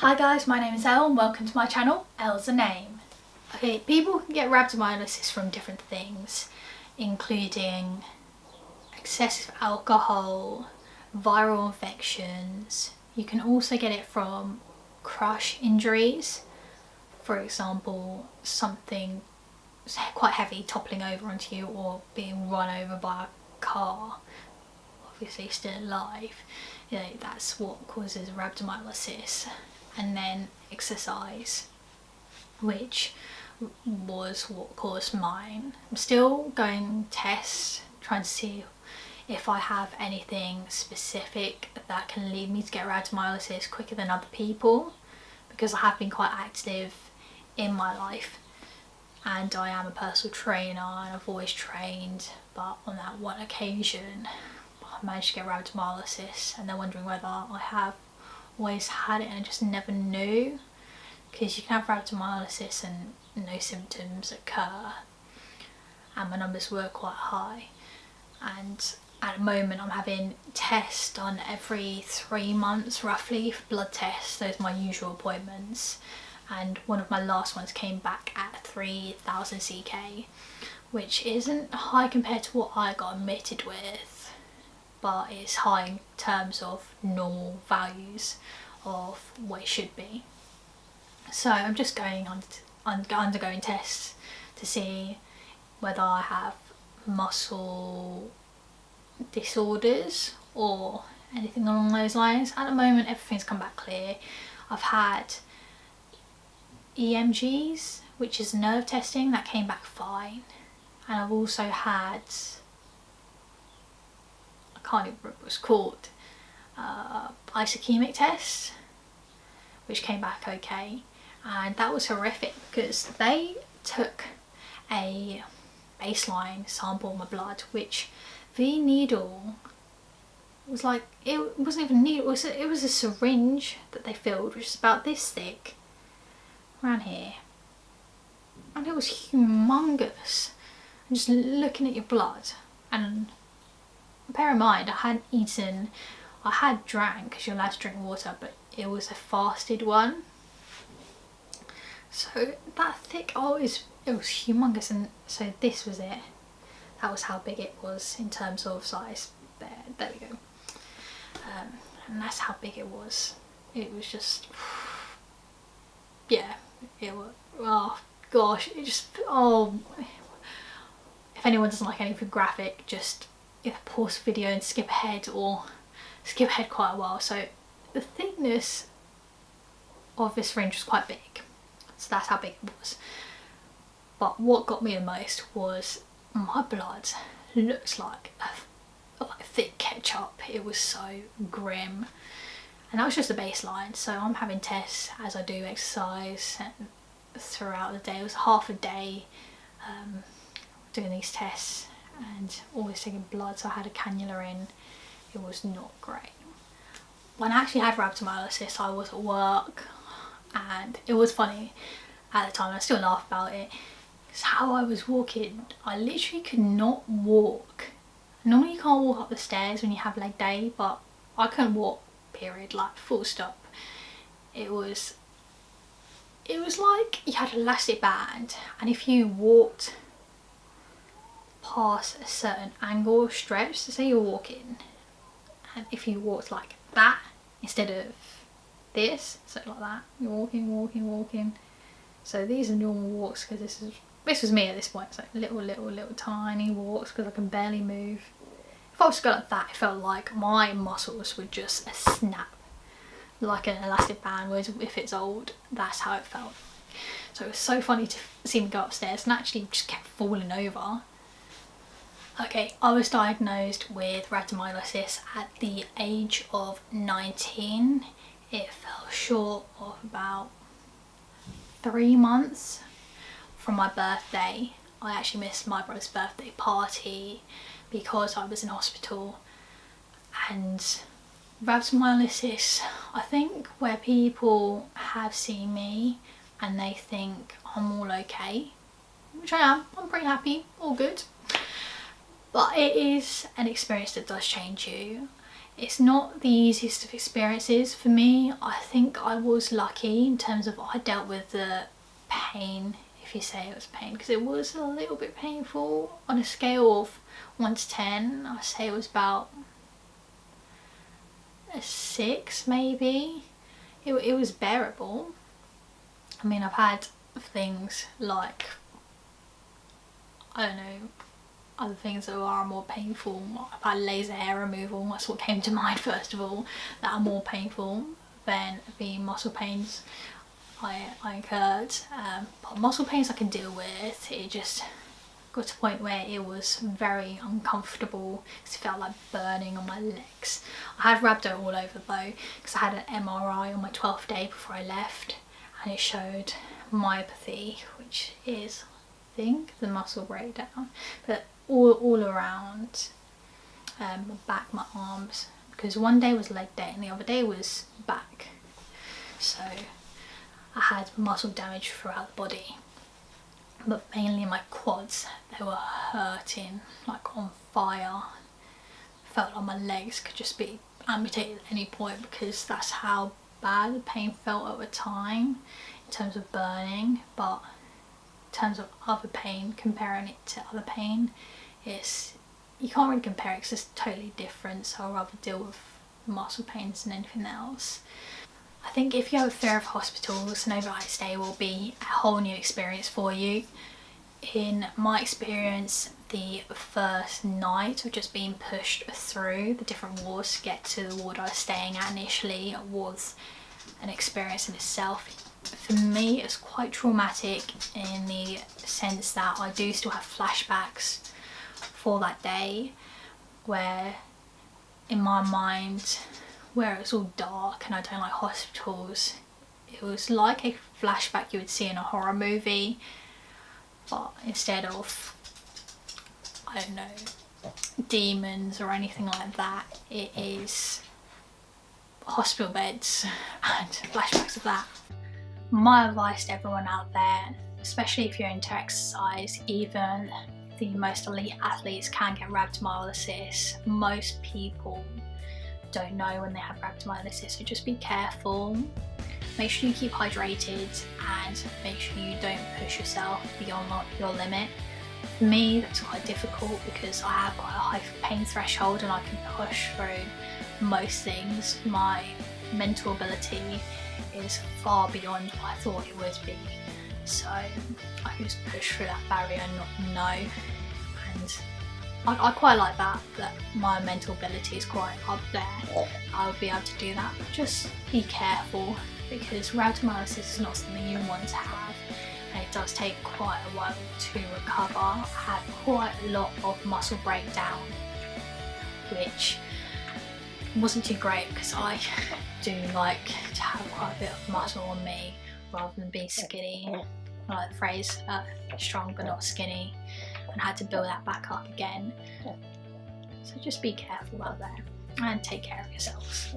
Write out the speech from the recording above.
Hi guys, my name is Elle and welcome to my channel, Elle's a Name. Okay, people can get rhabdomyolysis from different things, including excessive alcohol, viral infections. You can also get it from crush injuries, for example, something quite heavy toppling over onto you or being run over by a car, obviously still alive. You know, that's what causes rhabdomyolysis. And then exercise, which was what caused mine. I'm still going tests, trying to see if I have anything specific that can lead me to get rhabdomyolysis quicker than other people, because I have been quite active in my life and I am a personal trainer and I've always trained, but on that one occasion I managed to get rhabdomyolysis, and they're wondering whether I have always had it and I just never knew, because you can have rhabdomyolysis and no symptoms occur, and my numbers were quite high. And at the moment I'm having tests done every 3 months roughly, blood tests. Those are my usual appointments, and one of my last ones came back at 3000 ck, which isn't high compared to what I got admitted with, but it's high in terms of normal values of what it should be. So I'm just going on undergoing tests to see whether I have muscle disorders or anything along those lines. At the moment everything's come back clear. I've had EMGs, which is nerve testing, that came back fine, and I've also had, I can't even remember what it's called, Ischaemic test, which came back okay. And that was horrific because they took a baseline sample of my blood, which the needle was like, it wasn't even a needle, it was a syringe that they filled, which is about this thick around here, and it was humongous. And just looking at your blood, and bear in mind I had drank, because you're allowed to drink water, but it was a fasted one, so that thick, it was humongous. And so this was it, that was how big it was in terms of size. There we go. And that's how big it was. It was just, yeah, it was, oh gosh, it just, oh, if anyone doesn't like anything graphic, just pause the video and skip ahead, or skip ahead quite a while. So the thickness of this syringe was quite big, so that's how big it was. But what got me the most was my blood looks like thick ketchup. It was so grim, and that was just the baseline. So I'm having tests as I do exercise and throughout the day. It was half a day doing these tests and always taking blood, so I had a cannula in. It was not great. When I actually had rhabdomyolysis, I was at work, and it was funny at the time, and I still laugh about it. It's how I was walking. I literally could not walk. Normally you can't walk up the stairs when you have leg day, but I couldn't walk, period, like full stop. It was like you had an elastic band, and if you walked past a certain angle or stretch, so say you're walking, and if you walked like that instead of this, so like that, you're walking. So these are normal walks, because this was me at this point. So little tiny walks, because I can barely move. If I was to go like that, it felt like my muscles would just snap like an elastic band, whereas if it's old, that's how it felt. So it was so funny to see me go upstairs and actually just kept falling over. Okay, I was diagnosed with rhabdomyolysis at the age of 19. It fell short of about 3 months from my birthday. I actually missed my brother's birthday party because I was in hospital. And rhabdomyolysis, I think, where people have seen me and they think I'm all okay, which I am, I'm pretty happy, all good. But it is an experience that does change you. It's not the easiest of experiences for me. I think I was lucky in terms of I dealt with the pain, if you say it was pain, because it was a little bit painful. On a scale of 1 to 10, I'd say it was about a 6 maybe. It was bearable. I mean, I've had things like, I don't know, other things that are more painful. I've had laser hair removal, that's what came to mind first of all, that are more painful than the muscle pains I incurred. But muscle pains I can deal with. It just got to a point where it was very uncomfortable because it felt like burning on my legs. I had rhabdo all over though, because I had an MRI on my 12th day before I left, and it showed myopathy, which is, I think, the muscle breakdown, but all around my back, my arms, because one day was leg day and the other day was back. So I had muscle damage throughout the body, but mainly my quads. They were hurting like on fire. Felt like my legs could just be amputated at any point, because that's how bad the pain felt at the time in terms of burning. But in terms of other pain, comparing it to other pain, you can't really compare it because it's totally different. So I'd rather deal with muscle pains than anything else. I think if you have a fear of hospitals, an overnight stay will be a whole new experience for you. In my experience, the first night of just being pushed through the different wards to get to the ward I was staying at initially was an experience in itself. For me, it's quite traumatic in the sense that I do still have flashbacks for that day, where in my mind, where it's all dark and I don't like hospitals, it was like a flashback you would see in a horror movie, but instead of, I don't know, demons or anything like that, it is hospital beds and flashbacks of that. My advice to everyone out there, especially if you're into exercise, even the most elite athletes can get rhabdomyolysis. Most people don't know when they have rhabdomyolysis, so just be careful. Make sure you keep hydrated and make sure you don't push yourself beyond your limit. For me, that's quite difficult because I have quite a high pain threshold and I can push through most things. My mental ability is far beyond what I thought it would be, so I can just push through that barrier and not know. And I quite like that my mental ability is quite up there. I would be able to do that, but just be careful, because rhabdomyolysis is not something you want to have, and it does take quite a while to recover. I had quite a lot of muscle breakdown, which wasn't too great because I do like to have quite a bit of muscle on me rather than be skinny. I like the phrase strong but not skinny, and had to build that back up again. So just be careful out there and take care of yourselves.